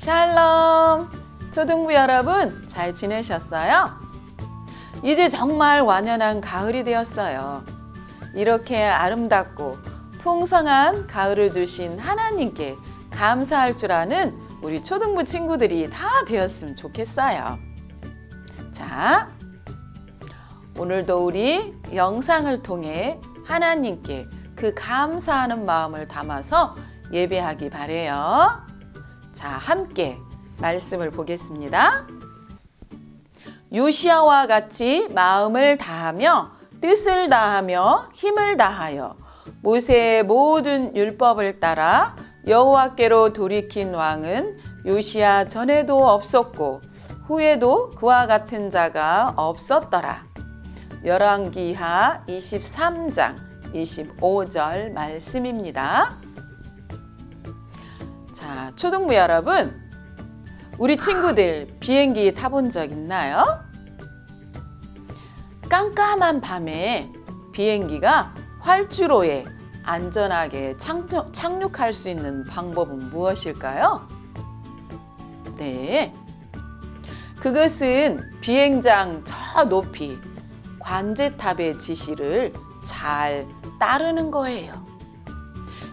샬롬! 초등부 여러분 잘 지내셨어요? 이제 정말 완연한 가을이 되었어요. 이렇게 아름답고 풍성한 가을을 주신 하나님께 감사할 줄 아는 우리 초등부 친구들이 다 되었으면 좋겠어요. 자, 오늘도 우리 영상을 통해 하나님께 그 감사하는 마음을 담아서 예배하기 바래요. 자, 함께 말씀을 보겠습니다. 요시야와 같이 마음을 다하며 뜻을 다하며 힘을 다하여 모세의 모든 율법을 따라 여호와께로 돌이킨 왕은 요시야 전에도 없었고 후에도 그와 같은 자가 없었더라. 열왕기하 23장 25절 말씀입니다. 자, 초등부 여러분, 우리 친구들 비행기 타본 적 있나요? 깜깜한 밤에 비행기가 활주로에 안전하게 착륙할 수 있는 방법은 무엇일까요? 네, 그것은 비행장 저 높이 관제탑의 지시를 잘 따르는 거예요.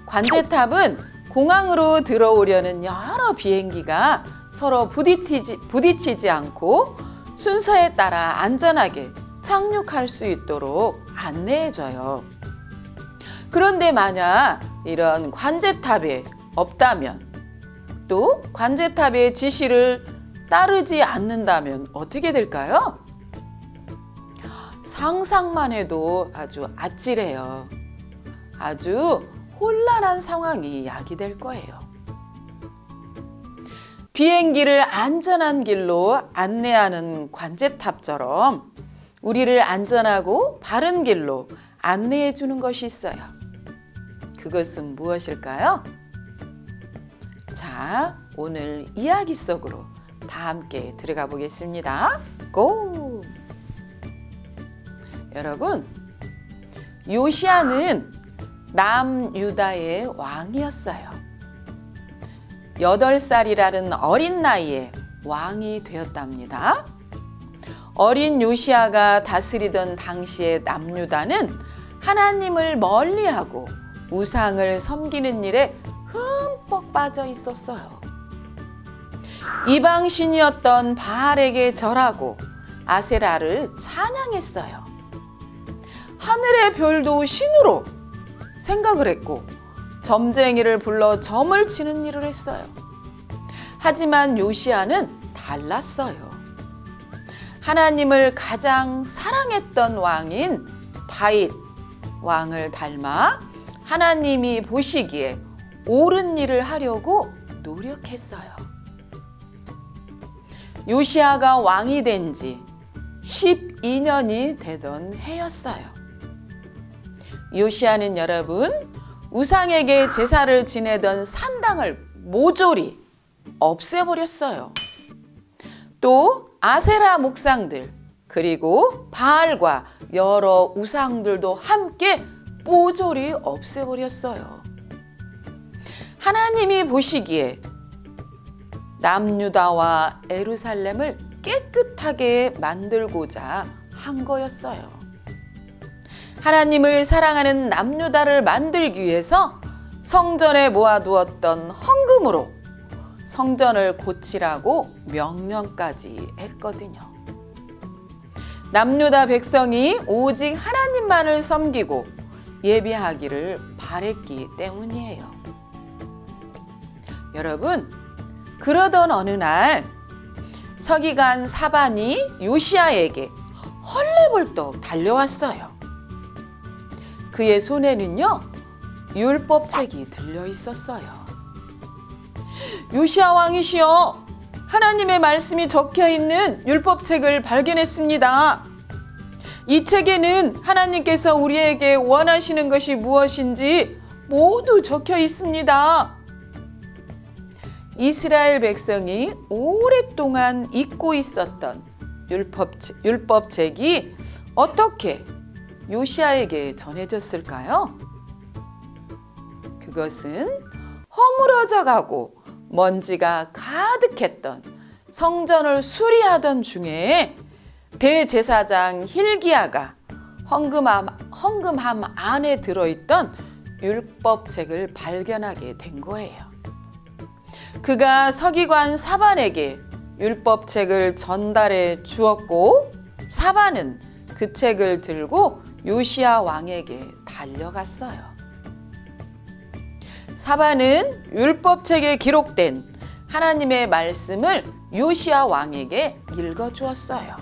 관제탑은 공항으로 들어오려는 여러 비행기가 서로 부딪히지 않고 순서에 따라 안전하게 착륙할 수 있도록 안내해줘요. 그런데 만약 이런 관제탑이 없다면, 또 관제탑의 지시를 따르지 않는다면 어떻게 될까요? 상상만 해도 아주 아찔해요. 아주 혼란한 상황이 야기될 거예요. 비행기를 안전한 길로 안내하는 관제탑처럼 우리를 안전하고 바른 길로 안내해 주는 것이 있어요. 그것은 무엇일까요? 자, 오늘 이야기 속으로 다 함께 들어가 보겠습니다. 고! 여러분, 요시야는 남유다의 왕이었어요. 8살이라는 어린 나이에 왕이 되었답니다. 어린 요시야가 다스리던 당시의 남유다는 하나님을 멀리하고 우상을 섬기는 일에 흠뻑 빠져 있었어요. 이방신이었던 바알에게 절하고 아세라를 찬양했어요. 하늘의 별도 신으로 생각을 했고 점쟁이를 불러 점을 치는 일을 했어요. 하지만 요시야는 달랐어요. 하나님을 가장 사랑했던 왕인 다윗 왕을 닮아 하나님이 보시기에 옳은 일을 하려고 노력했어요. 요시야가 왕이 된 지 12년이 되던 해였어요. 요시야는 여러분, 우상에게 제사를 지내던 산당을 모조리 없애버렸어요. 또 아세라 목상들, 그리고 바알과 여러 우상들도 함께 모조리 없애버렸어요. 하나님이 보시기에 남유다와 예루살렘을 깨끗하게 만들고자 한 거였어요. 하나님을 사랑하는 남유다를 만들기 위해서 성전에 모아두었던 헌금으로 성전을 고치라고 명령까지 했거든요. 남유다 백성이 오직 하나님만을 섬기고 예배하기를 바랬기 때문이에요. 여러분, 그러던 어느 날 서기관 사반이 요시야에게 헐레벌떡 달려왔어요. 그의 손에는요, 율법책이 들려 있었어요. 요시야 왕이시여, 하나님의 말씀이 적혀 있는 율법책을 발견했습니다. 이 책에는 하나님께서 우리에게 원하시는 것이 무엇인지 모두 적혀 있습니다. 이스라엘 백성이 오랫동안 잊고 있었던 율법책이 어떻게 요시야에게 전해졌을까요? 그것은 허물어져 가고 먼지가 가득했던 성전을 수리하던 중에 대제사장 hilki야가 헌금함 안에 들어있던 율법책을 발견하게 된 거예요. 그가 서기관 사반에게 율법책을 전달해 주었고, 사반은 그 책을 들고 요시야 왕에게 달려갔어요. 사반은 율법책에 기록된 하나님의 말씀을 요시야 왕에게 읽어주었어요.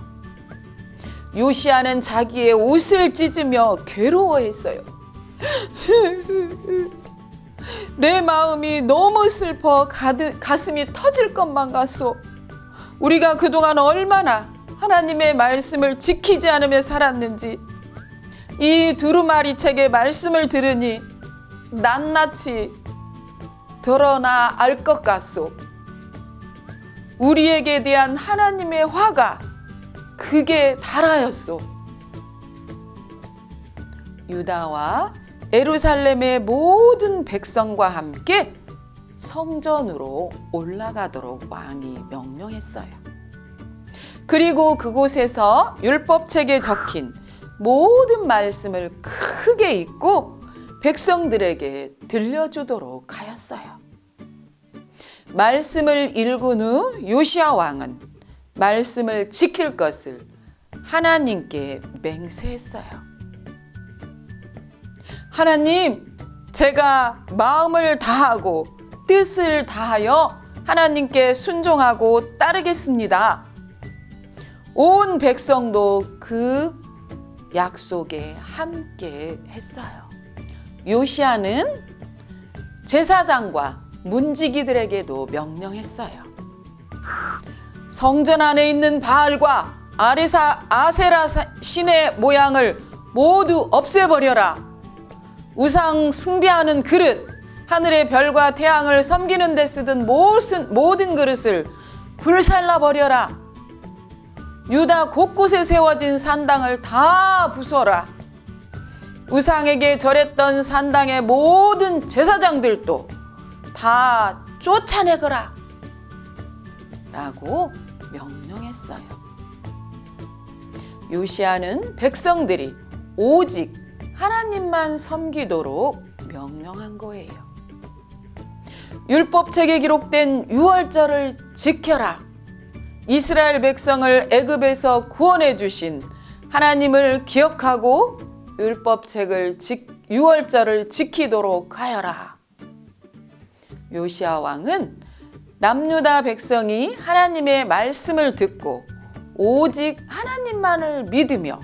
요시야는 자기의 옷을 찢으며 괴로워했어요. 내 마음이 너무 슬퍼 가슴이 터질 것만 같소. 우리가 그동안 얼마나 하나님의 말씀을 지키지 않으며 살았는지 이 두루마리 책의 말씀을 들으니 낱낱이 드러나 알 것 같소. 우리에게 대한 하나님의 화가 극에 달하였소. 유다와 예루살렘의 모든 백성과 함께 성전으로 올라가도록 왕이 명령했어요. 그리고 그곳에서 율법책에 적힌 모든 말씀을 크게 읽고 백성들에게 들려주도록 하였어요. 말씀을 읽은 후 요시야 왕은 말씀을 지킬 것을 하나님께 맹세했어요. 하나님, 제가 마음을 다하고 뜻을 다하여 하나님께 순종하고 따르겠습니다. 온 백성도 그 약속에 함께 했어요. 요시야는 제사장과 문지기들에게도 명령했어요. 성전 안에 있는 바알과 아세라 신의 모양을 모두 없애버려라. 우상 숭배하는 그릇, 하늘의 별과 태양을 섬기는 데 쓰던 모든 그릇을 불살라버려라. 유다 곳곳에 세워진 산당을 다 부숴라. 우상에게 절했던 산당의 모든 제사장들도 다 쫓아내거라. 라고 명령했어요. 요시야는 백성들이 오직 하나님만 섬기도록 명령한 거예요. 율법책에 기록된 유월절을 지켜라. 이스라엘 백성을 애굽에서 구원해 주신 하나님을 기억하고 유월절을 지키도록 하여라. 요시야 왕은 남유다 백성이 하나님의 말씀을 듣고 오직 하나님만을 믿으며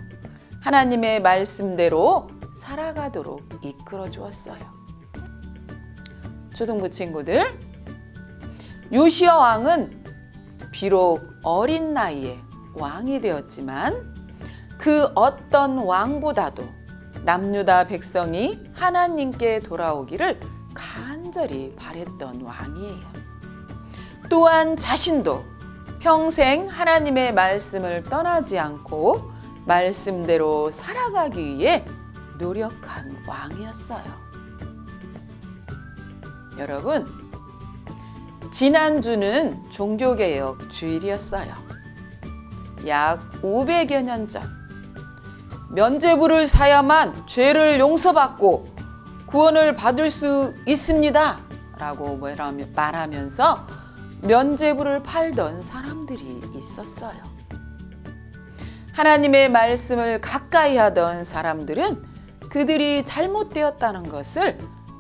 하나님의 말씀대로 살아가도록 이끌어 주었어요. 초등부 친구들, 요시야 왕은 비록 어린 나이에 왕이 되었지만 그 어떤 왕보다도 남유다 백성이 하나님께 돌아오기를 간절히 바랬던 왕이에요. 또한 자신도 평생 하나님의 말씀을 떠나지 않고 말씀대로 살아가기 위해 노력한 왕이었어요. 여러분, 지난주는 종교개혁 주일이었어요. 약 500여 년 전, 면죄부를 사야만 죄를 용서받고 구원을 받을 수 있습니다 라고 말하면서 면죄부를 팔던 사람들이 있었어요. 하나님의 말씀을 가까이 하던 사람들은 그들이 잘못되었다는 것을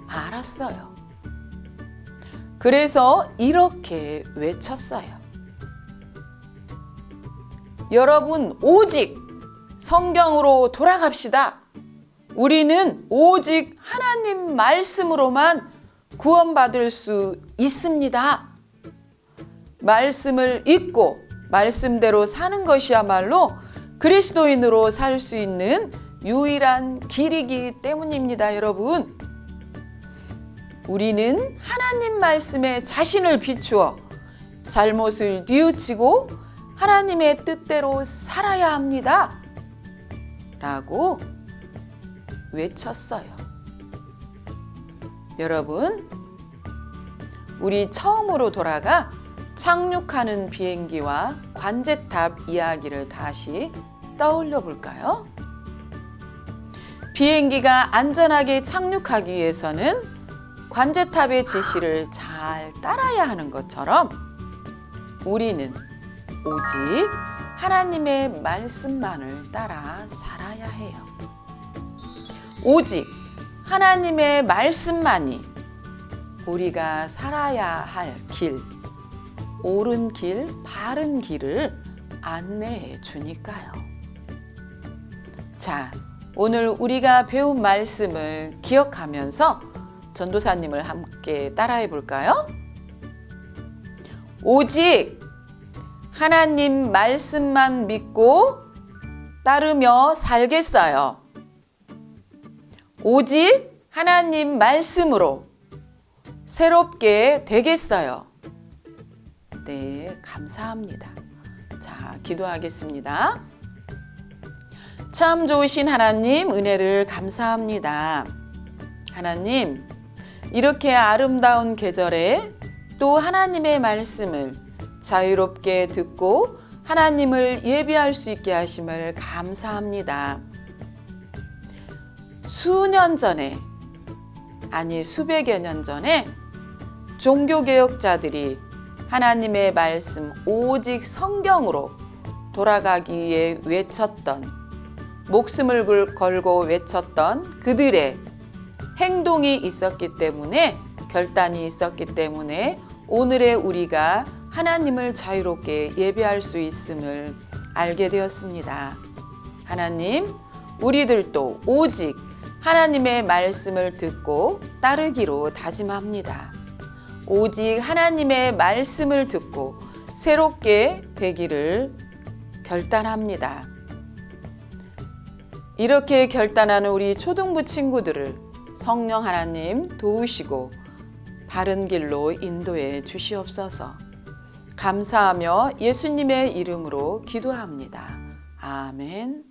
알았어요. 그래서 이렇게 외쳤어요. 여러분, 오직 성경으로 돌아갑시다. 우리는 오직 하나님 말씀으로만 구원받을 수 있습니다. 말씀을 읽고 말씀대로 사는 것이야말로 그리스도인으로 살 수 있는 유일한 길이기 때문입니다, 여러분. 우리는 하나님 말씀에 자신을 비추어 잘못을 뉘우치고 하나님의 뜻대로 살아야 합니다. 라고 외쳤어요. 여러분, 우리 처음으로 돌아가 착륙하는 비행기와 관제탑 이야기를 다시 떠올려 볼까요? 비행기가 안전하게 착륙하기 위해서는 관제탑의 지시를 잘 따라야 하는 것처럼 우리는 오직 하나님의 말씀만을 따라 살아야 해요. 오직 하나님의 말씀만이 우리가 살아야 할 길, 옳은 길, 바른 길을 안내해 주니까요. 자, 오늘 우리가 배운 말씀을 기억하면서 전도사님을 함께 따라해 볼까요? 오직 하나님 말씀만 믿고 따르며 살겠어요. 오직 하나님 말씀으로 새롭게 되겠어요. 네, 감사합니다. 자, 기도하겠습니다. 참 좋으신 하나님, 은혜를 감사합니다. 하나님, 이렇게 아름다운 계절에 또 하나님의 말씀을 자유롭게 듣고 하나님을 예배할 수 있게 하심을 감사합니다. 수년 전에, 아니 수백여 년 전에 종교개혁자들이 하나님의 말씀 오직 성경으로 돌아가기 위해 외쳤던, 목숨을 걸고 외쳤던 그들의 행동이 있었기 때문에, 결단이 있었기 때문에 오늘의 우리가 하나님을 자유롭게 예배할 수 있음을 알게 되었습니다. 하나님, 우리들도 오직 하나님의 말씀을 듣고 따르기로 다짐합니다. 오직 하나님의 말씀을 듣고 새롭게 되기를 결단합니다. 이렇게 결단하는 우리 초등부 친구들을 성령 하나님 도우시고 바른 길로 인도해 주시옵소서. 감사하며 예수님의 이름으로 기도합니다. 아멘.